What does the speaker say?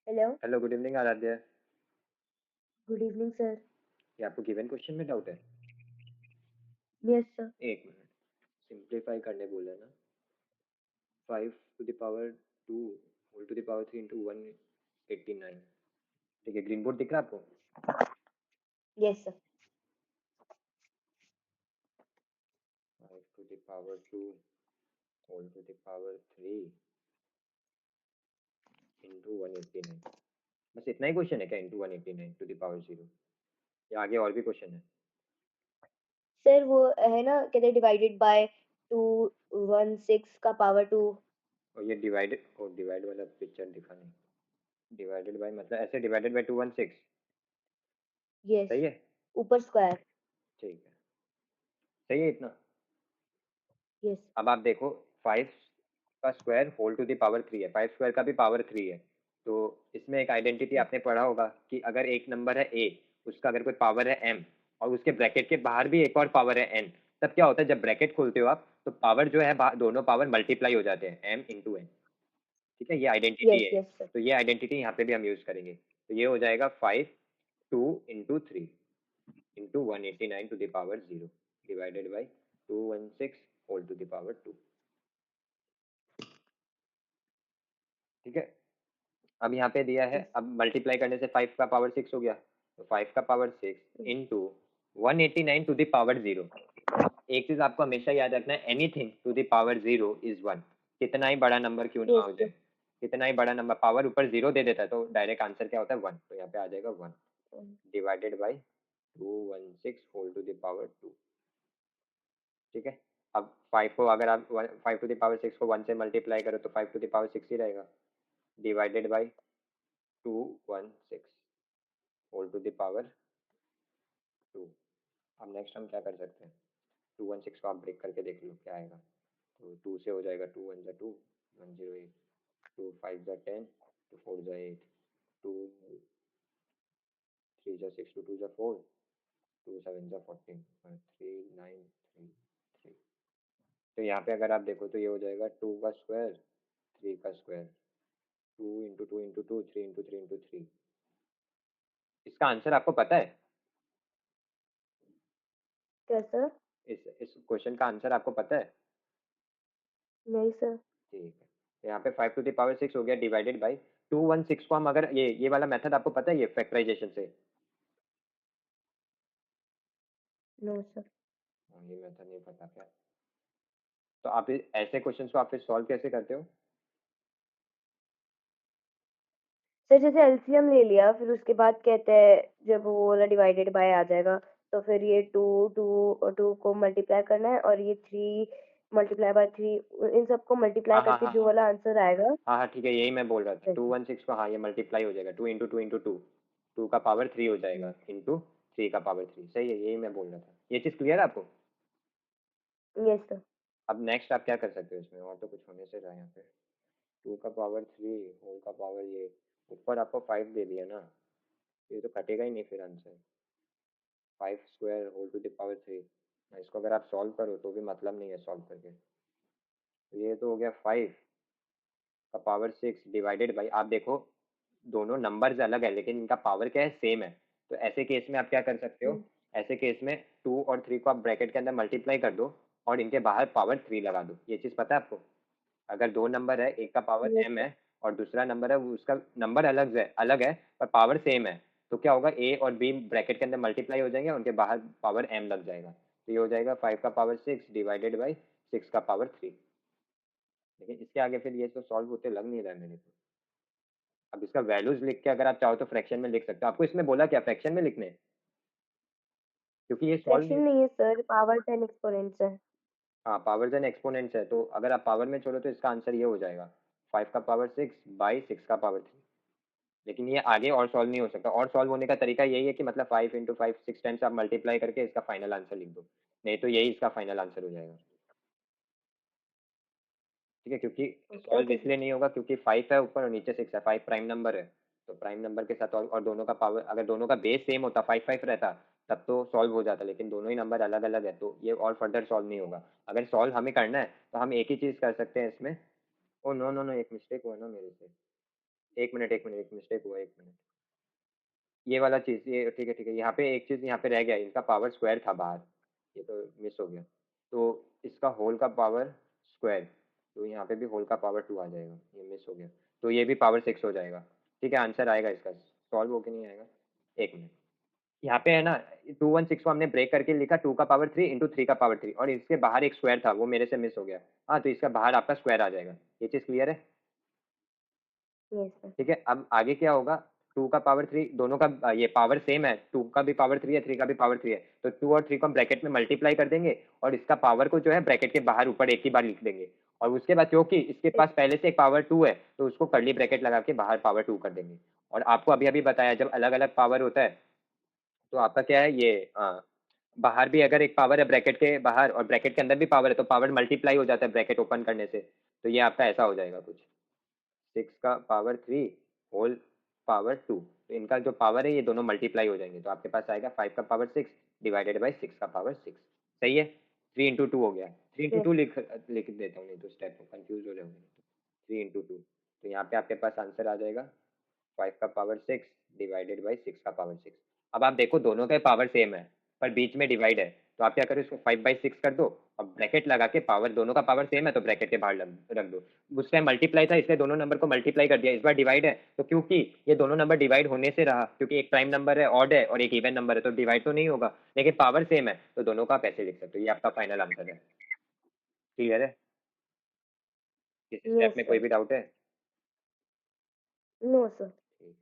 Hello, hello, good evening Aradhya. Good evening sir. ये आपको given question में डाउट है? Yes sir. एक मिनट। सिंप्लीफाई करने बोला ना। 5 to the power 2 whole to the power 3 into 189। ठीक है, ग्रीन बोर्ड दिख रहा है आपको? Yes sir. 5 to the power 2 whole to the power 3 into 189। बस इतना ही क्वेश्चन है क्या? इंटू 189 टू द पावर 0, या आगे और भी क्वेश्चन है? सर वो है ना, कहते डिवाइडेड बाय 216 का पावर 2। और ये डिवाइडेड, और डिवाइड वाला पिक्चर दिखा नहीं। डिवाइडेड बाय मतलब ऐसे डिवाइडेड बाय 216। यस, सही है। ऊपर स्क्वायर। ठीक है, सही है इतना। यस। अब आप देखो, 5 का square whole to the power 3 है, 5 स्क्वायर का भी पावर 3 है। तो इसमें एक आइडेंटिटी आपने पढ़ा होगा कि अगर एक नंबर है ए, उसका अगर कोई पावर है एम, और उसके ब्रैकेट के बाहर भी एक और पावर है एन, तब क्या होता है? जब ब्रैकेट खोलते हो आप, तो पावर जो है दोनों पावर मल्टीप्लाई हो जाते हैं, एम इंटू एन। ठीक है, ये आइडेंटिटी यस है। Yes sir. तो ये आइडेंटिटी यहाँ पे भी हम यूज करेंगे। तो ये हो जाएगा 5 2 into 3 into 189 to the power 0 divided by 216 whole to the power 2। ठीक है। अब यहाँ पे दिया है, यस। अब मल्टीप्लाई करने से 5 का पावर 6 हो गया, तो 5 का power 6 into 189 to the power 0। अब एक चीज आपको हमेशा याद रखना है, anything to the power 0 is 1। कितना ही बड़ा नंबर क्यों ना यस हो सर। जाए, कितना ही बड़ा नंबर पावर ऊपर 0 दे देता है, तो डायरेक्ट आंसर क्या होता है? 1। तो यहाँ पे आ जाएगा 1 divided by 216 whole to the power 2। ठीक है। अब 5 को अगर आप 5 टू द पावर 6 को 1 से मल्टीप्लाई करो तो 5 टू द पावर 6 ही रहेगा, divided by 216 whole to the power 2। अब नेक्स्ट हम क्या कर सकते हैं? 216 को आप ब्रेक करके देख लो क्या आएगा। तो 2 से हो जाएगा, 2 1 2, 108, 2 5 10, 2 4 8, 2 3 6, 2 2 4, 2 7 14, 3933। तो यहाँ पे अगर आप देखो तो ये हो जाएगा 2 का स्क्वायर, 3 का square, 2 into 2 into 2, 3 into 3 into 3। इसका आंसर आपको पता है? क्या सर? इस क्वेश्चन का आंसर आपको पता है? नहीं सर। ठीक है। तो यहाँ पे 5 टू द पावर 6 हो गया डिवाइडेड बाई 216 को हम अगर ये वाला मेथड आपको पता है, ये फैक्टराइजेशन से? No sir. ये मेथड नहीं पता क्या? तो आप ऐसे क्वेश्चंस को आप फिर सॉल्व कैसे करते हो? सर जैसे एलसीएम ले लिया, फिर उसके बाद कहते हैं जब वो वाला डिवाइडेड बाय आ जाएगा, तो फिर ये टू टू और टू को मल्टीप्लाई करना है, और ये 3 × 3 इन सबको मल्टीप्लाई हाँ हाँ करके हाँ जो हाँ वाला आंसर आएगा। हाँ हाँ, ठीक है, यही मैं बोल रहा था। टू वैसे। वन सिक्स को, हाँ, ये मल्टीप्लाई हो जाएगा, 2 इंटू 2 इंटू 2, 2 का पावर 3 हो जाएगा इंटू 3 का पावर 3। सही है, यही मैं बोल रहा था। ये चीज़ क्लियर है आपको? Yes sir. अब नेक्स्ट आप क्या कर सकते हो इसमें? और तो कुछ होने से रहा है यहाँ पे। 2 का पावर 3 होल का पावर, ये ऊपर आपको 5 दे दिया ना, ये तो कटेगा ही नहीं फिर answer. 5 square whole to the power 3, इसको अगर आप सॉल्व करो तो भी मतलब नहीं है सॉल्व करके। तो ये तो हो गया 5 का पावर 6 डिवाइडेड बाई, आप देखो दोनों नंबर्स अलग है लेकिन इनका पावर क्या है? सेम है। तो ऐसे केस में आप क्या कर सकते हो? ऐसे केस में 2 और 3 को आप ब्रैकेट के अंदर मल्टीप्लाई कर दो और इनके बाहर पावर 3 लगा दो। ये चीज़ पता है आपको? अगर दो नंबर है, एक का पावर यस एम सर। है और दूसरा नंबर है, वो उसका नंबर अलग है पर पावर सेम है, तो क्या होगा? ए और बी ब्रैकेट के अंदर मल्टीप्लाई हो जाएंगे, उनके बाहर पावर एम लग जाएगा। तो ये हो जाएगा 5 का पावर 6 डिवाइडेड बाई 6 का पावर 3। लेकिन इसके आगे फिर ये तो सॉल्व होते लग नहीं रहा है मेरे को। अब इसका वैल्यूज लिख के अगर आप चाहो तो फ्रैक्शन में लिख सकते हो। आपको इसमें बोला क्या फ्रैक्शन में लिखने? क्योंकि ये सॉल्व फ्रैक्शन नहीं। नहीं है सर, पावर 10 एक्सपोनेंट्स है। हाँ, पावर्स एंड एक्सपोनेंट्स है, तो अगर आप पावर में छोड़ो तो इसका आंसर ये हो जाएगा 5 का पावर 6 बाई 6 का पावर 3। लेकिन ये आगे और सॉल्व नहीं हो सकता। और सॉल्व होने का तरीका यही है कि मतलब 5 इंटू 5 6 टाइम्स आप मल्टीप्लाई करके इसका फाइनल आंसर लिख दो, नहीं तो यही इसका फाइनल आंसर हो जाएगा। ठीक है, क्योंकि ओके सॉल्व ओके सर। इसलिए नहीं होगा क्योंकि 5 है ऊपर और नीचे 6 है, 5 प्राइम नंबर है। तो प्राइम नंबर के साथ और दोनों का पावर, अगर दोनों का बेस सेम होता, 5 5 रहता, तब तो सॉल्व हो जाता, लेकिन दोनों ही नंबर अलग अलग है तो ये और फर्दर सॉल्व नहीं होगा। अगर सॉल्व हमें करना है तो हम एक ही चीज़ कर सकते हैं इसमें। ओ नो नो नो, एक मिस्टेक हुआ ना मेरे से। एक मिस्टेक हुआ, एक मिनट। ये वाला चीज, ये ठीक है ठीक है, यहाँ पे एक चीज यहाँ पे रह गया, इनका पावर स्क्वायर था बाहर, ये तो मिस हो गया। तो इसका होल का पावर स्क्वायर, तो यहाँ पे भी होल का पावर 2 आ जाएगा, ये मिस हो गया। तो ये भी पावर 6 हो जाएगा। ठीक है, आंसर आएगा इसका, सॉल्व हो के नहीं आएगा। एक मिनट, यहाँ पे है ना 216 को हमने ब्रेक करके लिखा 2 का पावर 3 इंटू 3 का पावर 3, और इसके बाहर एक स्क्वायर था, वो मेरे से मिस हो गया। हाँ, तो इसका बाहर आपका स्क्वायर आ जाएगा। ये चीज क्लियर है? Yes sir. ठीक है, अब आगे क्या होगा, 2 का पावर 3, दोनों का ये पावर सेम है, 2 का भी पावर 3 है, 3 का भी पावर 3 है, तो 2 और 3 को हम ब्रैकेट में मल्टीप्लाई कर देंगे, और इसका पावर को जो है ब्रैकेट के बाहर ऊपर एक ही बार लिख देंगे। और उसके बाद क्योंकि इसके पास पहले से एक पावर 2 है, तो उसको कर्ली ब्रैकेट लगा के बाहर पावर 2 कर देंगे। और आपको अभी अभी बताया, जब अलग अलग पावर होता है तो आपका क्या है ये, बाहर भी अगर एक पावर है ब्रैकेट के बाहर और ब्रैकेट के अंदर भी पावर है, तो पावर मल्टीप्लाई हो जाता है ब्रैकेट ओपन करने से। तो ये आपका ऐसा हो जाएगा कुछ, 6 का पावर 3 होल पावर 2, तो इनका जो पावर है ये दोनों मल्टीप्लाई हो जाएंगे, तो आपके पास आएगा 5 का पावर 6 डिवाइडेड बाई 6 का पावर 6। सही है, 3 इंटू 2 हो गया, 3 इंटू 2 यस। लिख लिख देता हूँ, नहीं तो स्टेप कंफ्यूज हो जाओगे। 3 इंटू 2, तो यहाँ पे आपके पास आंसर आ जाएगा 5 का पावर 6 डिवाइडेड बाई 6 का पावर 6। अब आप देखो दोनों का पावर सेम है, पर बीच में डिवाइड है, तो आप क्या करो, इसको 5/6 कर दो, और ब्रैकेट लगा के, पावर दोनों का पावर सेम है तो ब्रैकेट के बाहर रख दो। उस टाइम मल्टीप्लाई था इसलिए दोनों नंबर को मल्टीप्लाई कर दिया, इस बार डिवाइड है, तो क्योंकि ये दोनों नंबर डिवाइड होने से रहा, क्योंकि एक प्राइम नंबर है, ऑड है, और एक इवन नंबर है, तो डिवाइड तो नहीं होगा, लेकिन पावर सेम है, तो दोनों का आप ऐसे लिख सकते हो। ये आपका फाइनल आंसर है। क्लियर है? इस स्टेप यस में कोई सर। भी डाउट है? No sir.